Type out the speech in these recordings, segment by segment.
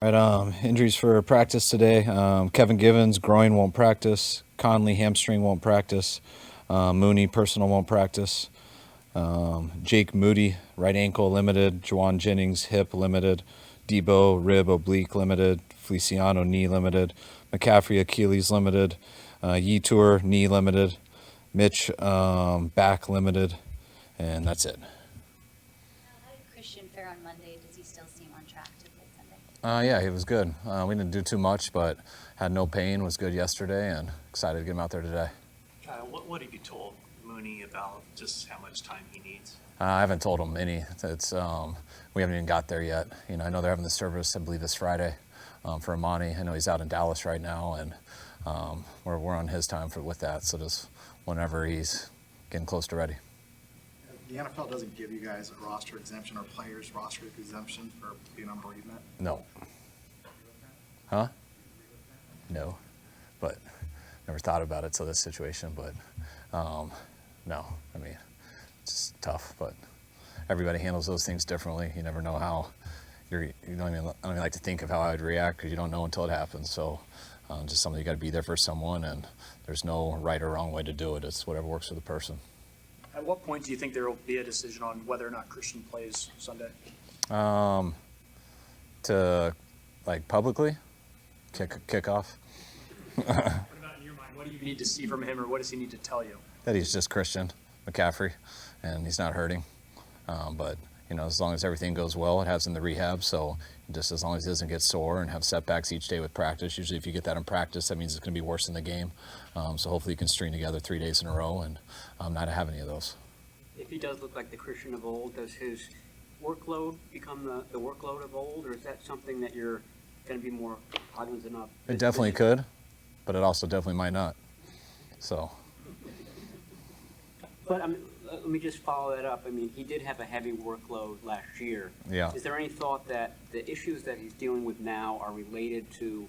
All right, injuries for practice today. Kevin Givens, groin, won't practice. Conley, hamstring, won't practice. Mooney, personal, won't practice. Jake Moody, right ankle, limited. Juwan Jennings, hip, limited. Debo, rib, oblique, limited. Feliciano, knee, limited. McCaffrey, Achilles, limited. Yetur, knee, limited. Mitch, back, limited. And that's it. How did Christian fare on Monday? Does he still seem on track to play Sunday? Yeah, he was good. We didn't do too much, but had no pain, was good yesterday, and excited to get him out there today. Kyle, what have you told Mooney about just how much time he needs? I haven't told him any. We haven't even got there yet. I know they're having the service, I believe, this Friday for Amani. I know he's out in Dallas right now, and we're on his time with that. So just whenever he's getting close to ready. The NFL doesn't give you guys a roster exemption or players roster exemption for being on bereavement? No. Huh? No. But never thought about it till this situation. But no. I mean, it's tough. But everybody handles those things differently. You never know how. I don't even like to think of how I would react because you don't know until it happens. So just something you got to be there for someone, and there's no right or wrong way to do it. It's whatever works for the person. At what point do you think there will be a decision on whether or not Christian plays Sunday? To publicly kick off. What about in your mind? What do you need to see from him, or what does he need to tell you? That he's just Christian McCaffrey, and he's not hurting. But as long as everything goes well, it has in the rehab. So just as long as he doesn't get sore and have setbacks each day with practice. Usually, if you get that in practice, that means it's going to be worse in the game. So hopefully, you can string together 3 days in a row and not have any of those. If he does look like the Christian of old, does his workload become the workload of old, or is that something that you're going to be more cognizant of? It definitely could, but it also definitely might not. So. But let me just follow that up. I mean, he did have a heavy workload last year. Yeah. Is there any thought that the issues that he's dealing with now are related to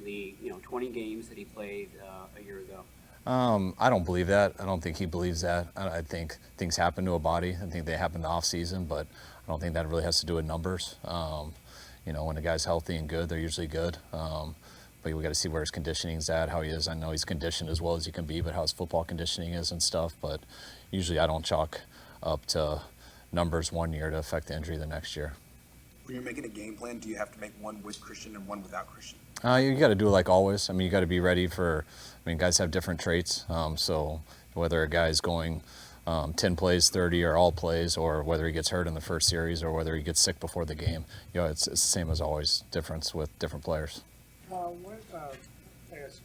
the 20 games that he played a year ago? I don't believe that. I don't think he believes that. I think things happen to a body. I think they happen in the off season, but I don't think that really has to do with numbers. When a guy's healthy and good, they're usually good. But we got to see where his conditioning's at, how he is. I know he's conditioned as well as he can be, but how his football conditioning is and stuff. But usually I don't chalk up to numbers one year to affect the injury the next year. When you're making a game plan, do you have to make one with Christian and one without Christian? You got to do it like always. I mean, you got to be ready for. Guys have different traits. So whether a guy's going 10 plays, 30, or all plays, or whether he gets hurt in the first series, or whether he gets sick before the game, it's the same as always. Difference with different players. I guess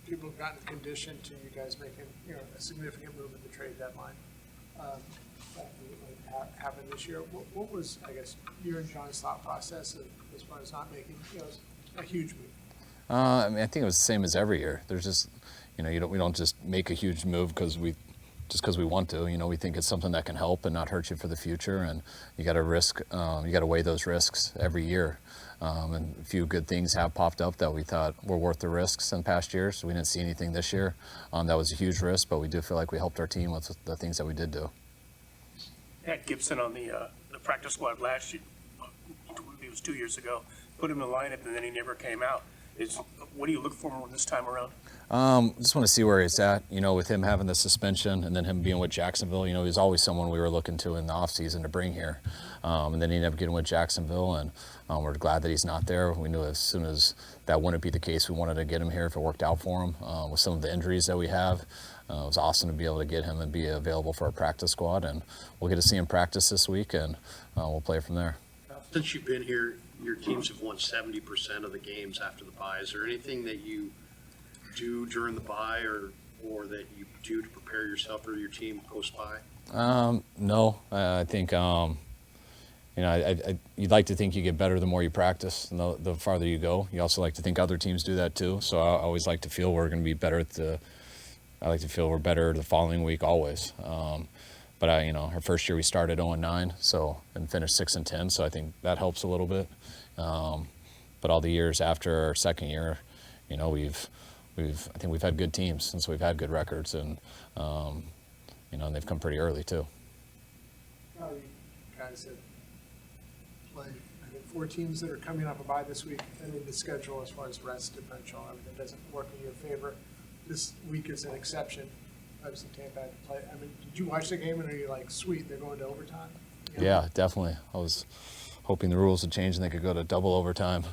people have gotten conditioned to you guys making a significant move at the trade deadline. That happened this year. What was, I guess, your and John's thought process as far as not making a huge move? I think it was the same as every year. There's just, we don't just make a huge move because we want to. We think it's something that can help and not hurt you for the future. And you got to you got to weigh those risks every year. And a few good things have popped up that we thought were worth the risks in past years. We didn't see anything this year that was a huge risk, but we do feel like we helped our team with the things that we did do. Had Gibson on the practice squad last year. It was 2 years ago. Put him in the lineup, and then he never came out. What do you look for this time around? Just want to see where he's at. With him having the suspension and then him being with Jacksonville, he was always someone we were looking to in the offseason to bring here. And then he ended up getting with Jacksonville, and we're glad that he's not there. We knew as soon as that wouldn't be the case, we wanted to get him here if it worked out for him. With some of the injuries that we have, it was awesome to be able to get him and be available for our practice squad. And we'll get to see him practice this week, and we'll play from there. Since you've been here, your teams have won 70% of the games after the bye. Is there anything that you do during the bye or that you do to prepare yourself or your team post-bye? No. I think, you'd like to think you get better the more you practice and the farther you go. You also like to think other teams do that too. So I always like to feel we're going to be better I like to feel we're better the following week always. But our first year we started 0-9, and finished 6-10, so I think that helps a little bit. But all the years after our second year, I think we've had good teams, and so we've had good records, and and they've come pretty early too. You guys have played, I think, 4 teams that are coming off a bye this week, and in the schedule as far as rest differential, everything doesn't work in your favor. This week is an exception. Obviously, Tampa had to play. I mean, did you watch the game and are you like, sweet, they're going to overtime? You know? Yeah, definitely. I was hoping the rules would change and they could go to double overtime.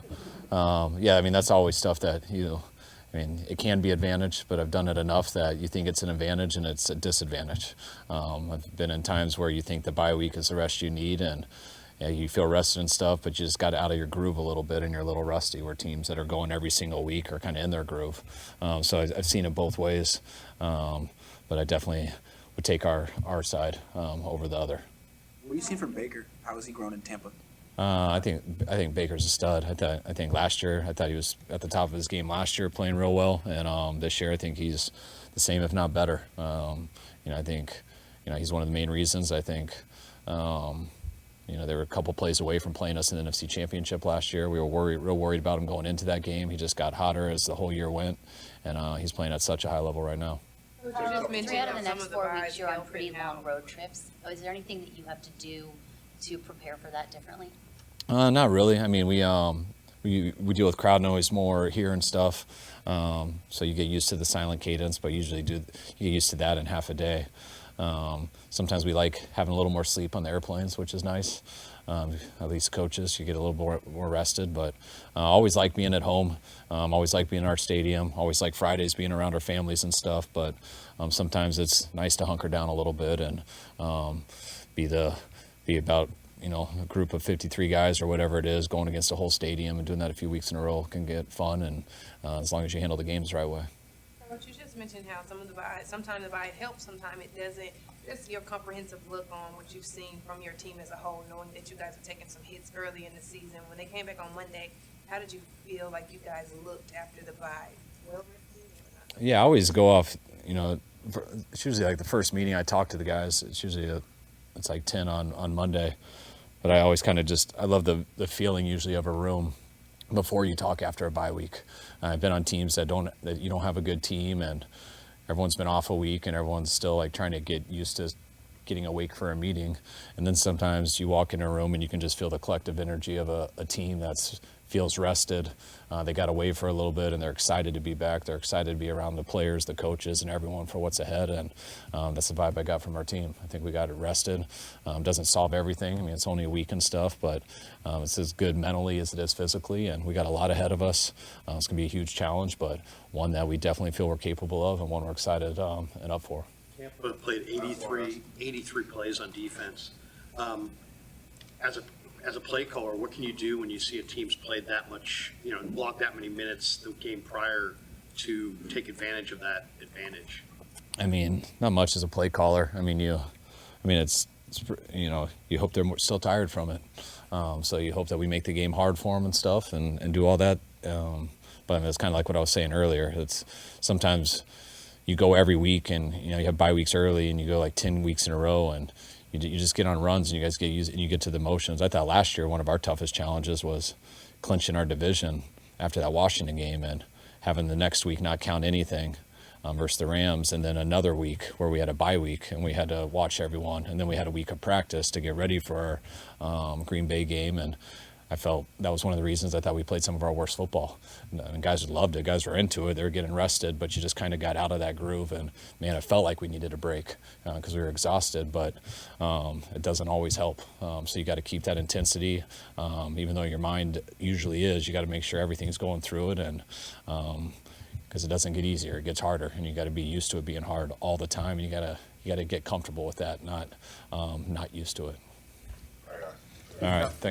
Yeah, I mean, that's always stuff that, I mean, it can be advantage, but I've done it enough that you think it's an advantage and it's a disadvantage. I've been in times where you think the bye week is the rest you need and you feel rested and stuff, but you just got out of your groove a little bit and you're a little rusty, where teams that are going every single week are kind of in their groove. So I've seen it both ways, but I definitely would take our side over the other. What do you see from Baker? How has he grown in Tampa? I think Baker's a stud. I think last year, I thought he was at the top of his game last year, playing real well, and this year I think he's the same, if not better. I think he's one of the main reasons. I think they were a couple plays away from playing us in the NFC Championship last year. We were real worried about him going into that game. He just got hotter as the whole year went, and he's playing at such a high level right now. Three out of the next 4 weeks, you're on pretty long road trips. Is there anything that you have to do to prepare for that differently? Not really. I mean, we deal with crowd noise more here and stuff, so you get used to the silent cadence, but usually you get used to that in half a day. Sometimes we like having a little more sleep on the airplanes, which is nice. At least coaches, you get a little more rested, but always like being at home. Always like being in our stadium. Always like Fridays being around our families and stuff, but sometimes it's nice to hunker down a little bit and be about a group of 53 guys or whatever it is, going against a whole stadium, and doing that a few weeks in a row can get fun, and as long as you handle the games the right way. What you just mentioned, how sometimes the bye helps, sometimes it doesn't. Just your comprehensive look on what you've seen from your team as a whole, knowing that you guys were taking some hits early in the season. When they came back on Monday, how did you feel like you guys looked after the bye? Yeah, I always go off, it's usually like the first meeting I talk to the guys. It's usually it's like 10 on Monday. But I always kind of I love the feeling usually of a room before you talk after a bye week. I've been on teams that you don't have a good team, and everyone's been off a week and everyone's still like trying to get used to getting awake for a meeting. And then sometimes you walk in a room and you can just feel the collective energy of a team that feels rested. They got away for a little bit and they're excited to be back. They're excited to be around the players, the coaches, and everyone for what's ahead. And that's the vibe I got from our team. I think we got it rested. Doesn't solve everything. I mean, it's only a week and stuff, but it's as good mentally as it is physically. And we got a lot ahead of us. It's going to be a huge challenge, but one that we definitely feel we're capable of and one we're excited and up for. Tampa played 83 plays on defense. As a play caller, what can you do when you see a team's played that much, block that many minutes the game prior to take advantage of that advantage? I mean, not much as a play caller. I mean, it's you hope they're still tired from it. So you hope that we make the game hard for them and stuff and do all that. But I mean, it's kind of like what I was saying earlier. It's sometimes you go every week and, you have bye weeks early and you go like 10 weeks in a row and you just get on runs and you guys get used and you get to the motions. I thought last year one of our toughest challenges was clinching our division after that Washington game and having the next week not count anything versus the Rams, and then another week where we had a bye week and we had to watch everyone, and then we had a week of practice to get ready for our Green Bay game. And I felt that was one of the reasons I thought we played some of our worst football. And guys loved it. Guys were into it. They were getting rested, but you just kind of got out of that groove. And, man, it felt like we needed a break because we were exhausted, but it doesn't always help. So you got to keep that intensity. Even though your mind usually is, you got to make sure everything's going through it. And because it doesn't get easier, it gets harder. And you got to be used to it being hard all the time. And you got to get comfortable with that, not used to it. All right, thanks.